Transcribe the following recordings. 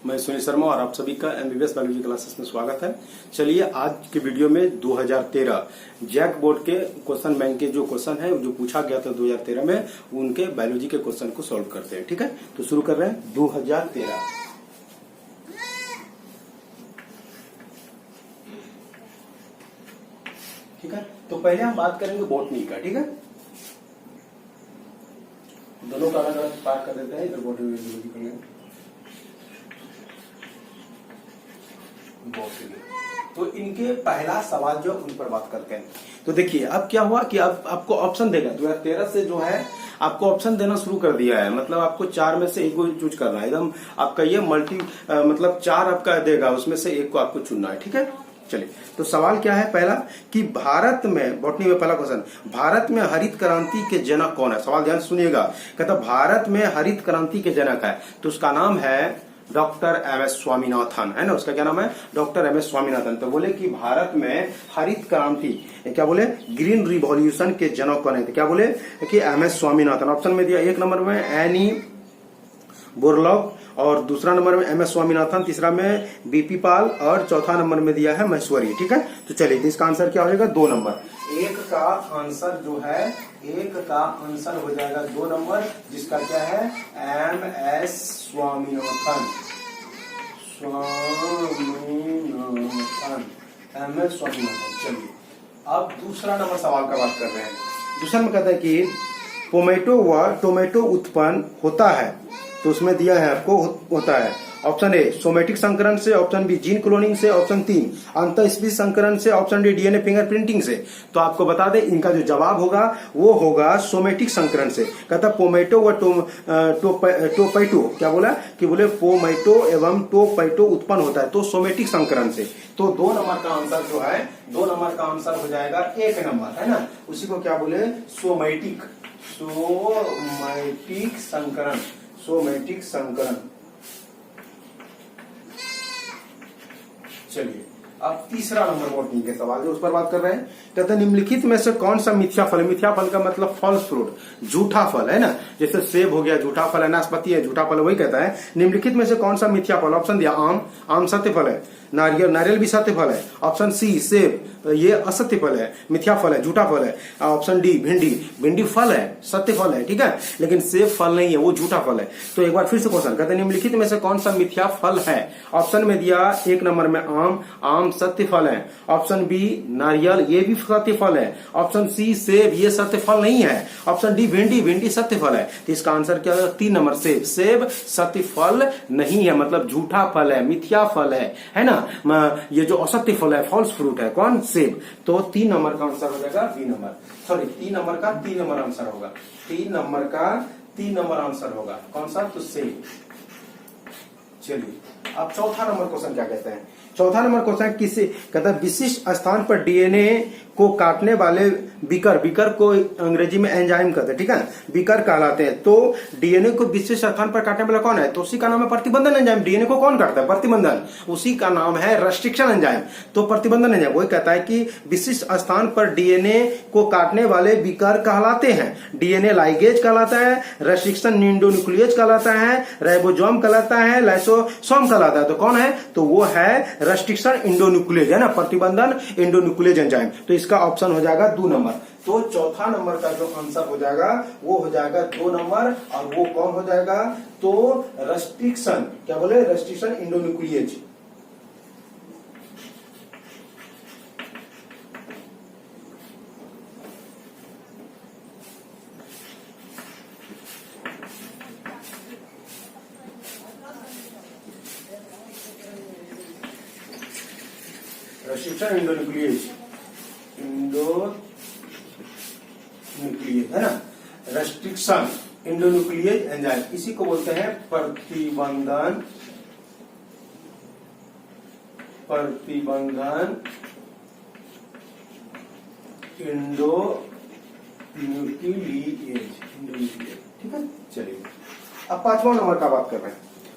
मैं सुनील शर्मा और आप सभी का एमबीबीएस बायोलॉजी क्लासेस में स्वागत है। चलिए आज के वीडियो में 2013 जैक बोर्ड के क्वेश्चन बैंक के जो क्वेश्चन है जो पूछा गया था 2013 में, उनके बायोलॉजी के क्वेश्चन को सॉल्व करते हैं। ठीक है, तो शुरू कर रहे हैं 2013। ठीक है, तो पहले हम बात करेंगे बॉटनी का। ठीक है, दोनों का अलग अलग पार्ट कर देते हैं, इधर बॉटनी कर लेंगे। तो इनके पहला सवाल जो उन पर बात करते हैं। तो देखिए अब क्या हुआ कि अब आपको ऑप्शन देगा 2013 से जो है आपको ऑप्शन देना शुरू कर दिया है। मतलब आपको चार में से एक को चूज करना है। एकदम आपका ये मल्टी मतलब चार आपका देगा, उसमें से एक को आपको चुनना है। ठीक है, चलिए तो सवाल क्या है पहला कि भारत में बॉटनी में पहला क्वेश्चन, भारत में हरित क्रांति के जनक कौन है। सवाल ध्यान सुनिएगा, कहता भारत में हरित क्रांति के जनक है तो उसका नाम है डॉक्टर एम एस स्वामीनाथन, है ना। उसका क्या नाम है? Doctor M S Swaminathan. तो बोले कि भारत में हरित क्रांति क्या बोले ग्रीन रिवॉल्यूशन के जनक कौन है, तो क्या बोले कि एम एस स्वामीनाथन। ऑप्शन में दिया एक नंबर में एनी बोरलॉग और दूसरा नंबर में एम एस स्वामीनाथन, तीसरा में बीपी पाल और चौथा नंबर में दिया है महेश्वरी। ठीक है, तो चलिए इसका आंसर क्या हो जाएगा? 2 नंबर। एक का आंसर जो है एक का आंसर हो जाएगा 2 नंबर, जिसका क्या है M S Swaminathan. M S Swaminathan. चलिए अब दूसरा नंबर सवाल का बात कर रहे हैं। दूसरा में कहता है कि टोमेटो उत्पन्न होता है, तो उसमें दिया है आपको होता है ऑप्शन ए सोमेटिक संकरण से, ऑप्शन बी जीन क्लोनिंग से, ऑप्शन 3 अंतःस्पीशी संकरण से, ऑप्शन डी डीएनए फिंगरप्रिंटिंग से। तो आपको बता दें इनका जो जवाब होगा वो होगा सोमेटिक संकरण से। कहता पोमेटो व टोपैटो क्या बोला कि बोले पोमेटो एवं टोपैटो उत्पन्न होता है तो सोमेटिक संकरण से। तो 2 नंबर का आंसर जो है 2 नंबर का आंसर हो जाएगा 1 नंबर, है ना। उसी को क्या बोले सोमेटिक संकरण। सोमेटिक संकरण। चलिए अब तीसरा नंबर बॉटनी के सवाल जो उस पर बात कर रहे हैं। कहते हैं निम्नलिखित में से कौन सा मिथ्या फल है। मिथ्या फल का मतलब फॉल्स फ्रूट, झूठा फल, है ना। जैसे सेब हो गया झूठा फल है, नाशपाती है झूठा फल है, वही कहता है निम्नलिखित में से कौन सा मिथ्या फल। ऑप्शन दिया आम सत्य फल है, नारियल भी सत्य फल है। ऑप्शन सी सेब ये असत्य फल है, मिथ्या फल है, झूठा फल है। ऑप्शन डी भिंडी फल है, सत्य फल है। ठीक है, लेकिन सेब फल नहीं है, वो झूठा फल है। तो एक बार फिर से क्वेश्चन कहते हैं निम्नलिखित में से कौन सा मिथ्या फल है। ऑप्शन में दिया 1 नंबर में आम सत्य फल है। ऑप्शन बी नारियल ये भी सत्य फल है। ऑप्शन सी सेब ये सत्य फल नहीं है। ऑप्शन डी भिंडी सत्य फल है। तो इसका आंसर क्या है? 3 नंबर सेब सत्य फल नहीं है, मतलब झूठा फल है, मिथ्या फल है ना। ये जो असत्य फल है फॉल्स फ्रूट है कौन? सेब। तो 3 नंबर का आंसर हो जाएगा 3 नंबर, सॉरी 3 नंबर का 3 नंबर आंसर होगा। 3 नंबर का 3 नंबर आंसर होगा कौन सा? तो सेब। चलिए अब चौथा नंबर क्वेश्चन क्या कहते हैं। चौथा नंबर क्वेश्चन किसी कहता है विशिष्ट स्थान पर डीएनए को काटने वाले बीकर को अंग्रेजी में एंजाइम कहते हैं। ठीक है, बीकर कहलाते हैं। तो डीएनए को विशिष्ट स्थान पर काटने वाला कौन है? तो उसी का नाम है प्रतिबंधन एंजाइम। डीएनए को कौन काटता है? प्रतिबंधन। उसी का नाम है रेस्ट्रिक्शन एंजाइम। तो प्रतिबंधन एंजाइम वही कहता है कि विशिष्ट स्थान पर डीएनए को काटने वाले बीकर कहलाते हैं। डीएनए लाइगेज कहलाता है, रेस्ट्रिक्शन एंडोन्यूक्लियेज कहलाता है, राइबोसोम कहलाता है, लाइसोसोम कहलाता है। तो कौन है? तो वो है रेस्ट्रिक्शन एंडोन्यूक्लियेज, है ना, प्रतिबंधन एंडोन्यूक्लियेज एंजाइम। तो इसका ऑप्शन हो जाएगा 2 नंबर। तो चौथा नंबर का जो आंसर हो जाएगा वो हो जाएगा 2 नंबर। और वो कौन हो जाएगा? तो रेस्ट्रिक्शन क्या बोले? रेस्ट्रिक्शन एंडोन्यूक्लियेज। रेस्ट्रिक्शन एंडोन्यूक्लियेज है ना। रेस्ट्रिक्शन एंडोन्यूक्लियेज एंजाइम इसी को बोलते हैं प्रतिबंधन एंडोन्यूक्लियेज। ठीक है, चलिए अब 5वां नंबर का बात कर रहे हैं।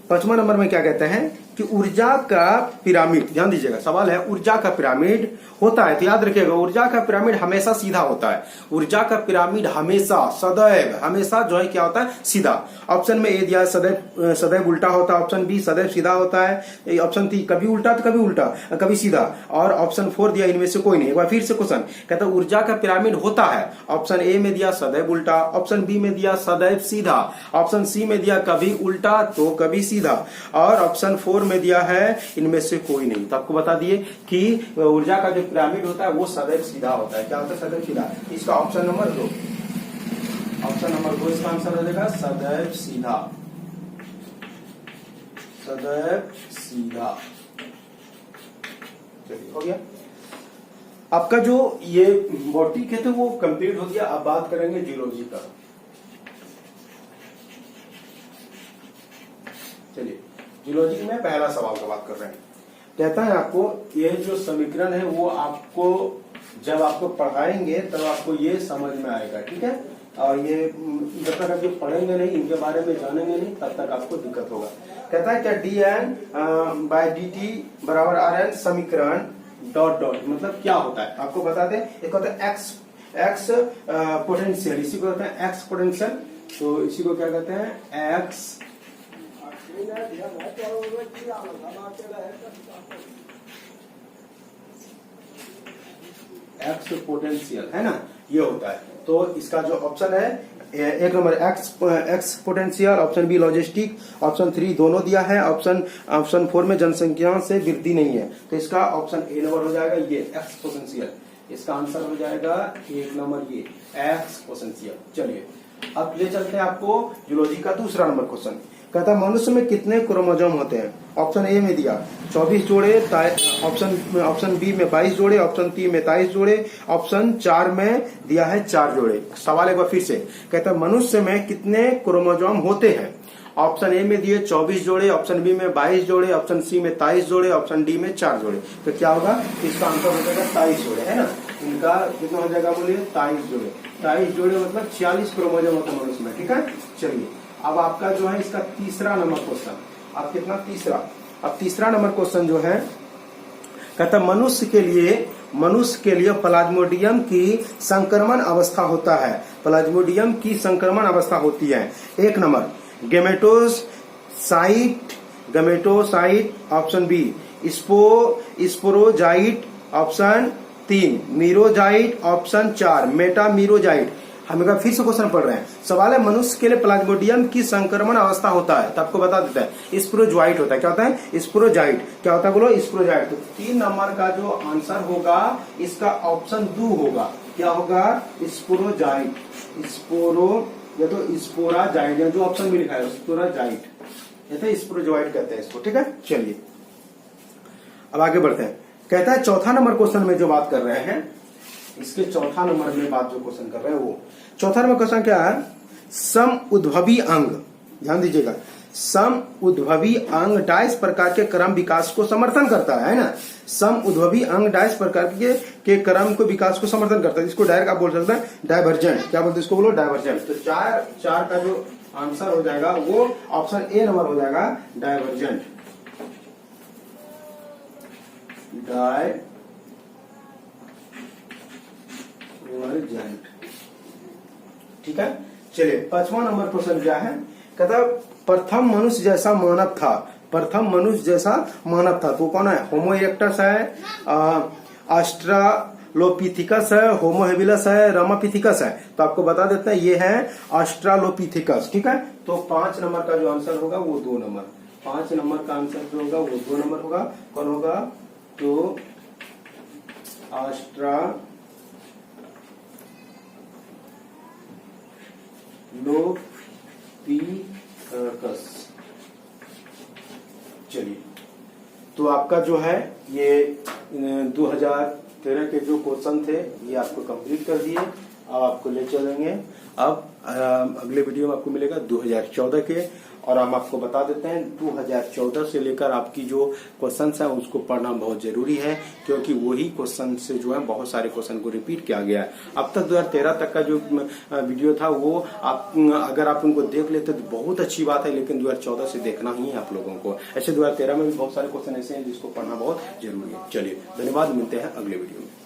5वां नंबर में क्या कहते हैं कि ऊर्जा का पिरामिड, ध्यान दीजिएगा सवाल है ऊर्जा का पिरामिड होता है, तो याद रखिएगा ऊर्जा का पिरामिड हमेशा सीधा होता है। ऊर्जा का पिरामिड हमेशा सदैव हमेशा जो है क्या होता है, सीधा। ऑप्शन में ए दिया सदैव सदैव उल्टा होता है, ऑप्शन बी सदैव सीधा होता है, ऑप्शन सी कभी उल्टा तो कभी उल्टा कभी सीधा, और ऑप्शन 4 दिया इनमें से कोई नहीं। एक बार फिर से क्वेश्चन कहता है ऊर्जा का पिरामिड होता है, ऑप्शन ए में दिया सदैव उल्टा, ऑप्शन बी में दिया सदैव सीधा, ऑप्शन सी में दिया कभी उल्टा तो कभी सीधा, और ऑप्शन 4 में दिया है इनमें से कोई नहीं। तो आपको बता दिए कि ऊर्जा का जो पिरामिड होता है वो सदैव सीधा होता है। क्या होता है, सदैव सीधा। इसका ऑप्शन नंबर 2, ऑप्शन नंबर 2 इसका आंसर हो जाएगा सदैव सीधा, सदैव सीधा। चलिए हो गया आपका जो ये बॉडी के थे वो कंप्लीट हो गया। अब बात करेंगे जियोलॉजी का। चलिए जियोलॉजी में पहला सवाल का बात कर रहे हैं। कहता है आपको ये जो समीकरण है वो आपको जब आपको पढ़ाएंगे तब आपको ये समझ में आएगा, ठीक है। और ये जब तक आप ये पढ़ेंगे नहीं, इनके बारे में जानेंगे नहीं, तब तक आपको दिक्कत होगा। कहता है क्या dn बाय dt बराबर rn समीकरण डॉट डॉट मतलब क्या होता है आपको बता दें। एक होता है एक्स पोटेंशियल, इसी को कहते हैं एक्स पोटेंशियल। तो इसी को क्या कहते हैं, एक्स पोटेंशियल है ना, ये होता है। तो इसका जो ऑप्शन है एक number exponential, option B logistic, option 3 दोनों दिया है, ऑप्शन 4 में जनसंख्या से वृद्धि नहीं है। तो इसका ऑप्शन ए नंबर हो जाएगा ये एक्स पोटेंशियल। इसका आंसर हो जाएगा एक नंबर ये एक्स पोटेंशियल। चलिए अब ले चलते हैं आपको जियोलॉजी का दूसरा नंबर क्वेश्चन। कहता मनुष्य में कितने क्रोमोजोम होते हैं। ऑप्शन ए में दिया 24 जोड़े, ऑप्शन बी में 22 जोड़े, ऑप्शन 3 में 23 जोड़े, ऑप्शन 4 में दिया है 4 जोड़े। सवाल एक बार फिर से कहता मनुष्य में कितने क्रोमोजोम होते हैं। ऑप्शन ए में दिए 24 जोड़े, ऑप्शन बी में 22 जोड़े, ऑप्शन सी में 23 जोड़े, ऑप्शन डी में 4 जोड़े। तो क्या होगा, इसका आंसर हो जाएगा 23 जोड़े, है ना। इनका कितना हो जाएगा बोलिए, 23 जोड़े। 23 जोड़े मतलब 46 क्रोमोजोम होता है मनुष्य में, ठीक है। चलिए अब आपका जो है इसका तीसरा नंबर क्वेश्चन, अब कितना तीसरा, अब तीसरा नंबर क्वेश्चन जो है कहता मनुष्य के लिए प्लाज्मोडियम की संक्रमण अवस्था होता है। प्लाज्मोडियम की संक्रमण अवस्था होती है। एक number gametocyte, option B sporozoite, option 3 merozoite, option 4 metamerozoite. हम एक बार फिर से क्वेश्चन पढ़ रहे हैं। सवाल है मनुष्य के लिए प्लाज्मोडियम की संक्रमण अवस्था होता है, तो आपको बता देता है स्पोरोजाइट होता है। क्या होता है, स्पोरोजाइट। क्या होता है बोलो, स्पोरोजाइट। तो 3 नंबर का जो आंसर होगा इसका ऑप्शन 2 होगा। क्या होगा, स्पोरोजाइट। स्पोरो या तो स्पोराजाइट, या जो ऑप्शन में लिखा है स्पोराजाइट, या तो स्पोरोजाइट कहते हैं इसको, ठीक है। चलिए अब आगे बढ़ते हैं। कहता है चौथा नंबर क्वेश्चन में जो बात कर रहे हैं, इसके चौथा नंबर में बात जो क्वेश्चन कर रहे हैं वो चौथा नंबर क्वेश्चन क्या है, सम उद्भवी अंग। ध्यान दीजिएगा, सम उद्भवी अंग डाइस प्रकार के क्रम विकास को समर्थन करता है ना। सम उद्भवी अंग डाइस प्रकार के क्रम को विकास को समर्थन करता है। इसको डायरेक्ट आप बोल सकते हैं डाइवर्जेंट। क्या बोलते हैं इसको, बोलो डाइवर्जेंट। तो 4 का जो आंसर हो जाएगा वो ऑप्शन ए नंबर हो जाएगा डाइवर्जेंट। ठीक है। चलिए 5वां नंबर क्वेश्चन क्या है, कहता प्रथम मनुष्य जैसा मानव था। प्रथम मनुष्य जैसा मानव था तो कौन है, होमो इरेक्टस है, ऑस्ट्रालोपिथिकस है, होमो हेबिलस है, रामापिथिकस है। तो आपको बता देते हैं ये है ऑस्ट्रालोपिथिकस, ठीक है। तो 5 नंबर का जो आंसर होगा वो 2 नंबर, 5 नंबर का आंसर जो होगा वो 2 नंबर होगा। कौन होगा, तो ऑस्ट्रालोपिथेकस। चलिए तो आपका जो है ये 2013 के जो क्वेश्चन थे ये आपको कंप्लीट कर दिए। अब आपको ले चलेंगे, अब अगले वीडियो में आपको मिलेगा 2014 के, और हम आपको बता देते हैं 2014 से लेकर आपकी जो क्वेश्चन है उसको पढ़ना बहुत जरूरी है, क्योंकि वही क्वेश्चन से जो है बहुत सारे क्वेश्चन को रिपीट किया गया है। अब तक 2013 तक का जो वीडियो था वो आप अगर आप उनको देख लेते तो बहुत अच्छी बात है, लेकिन 2014 से देखना ही है आप लोगों को। ऐसे 2013 में भी बहुत सारे क्वेश्चन ऐसे हैं जिसको पढ़ना बहुत जरूरी है। चलिए धन्यवाद, मिलते हैं अगले वीडियो में।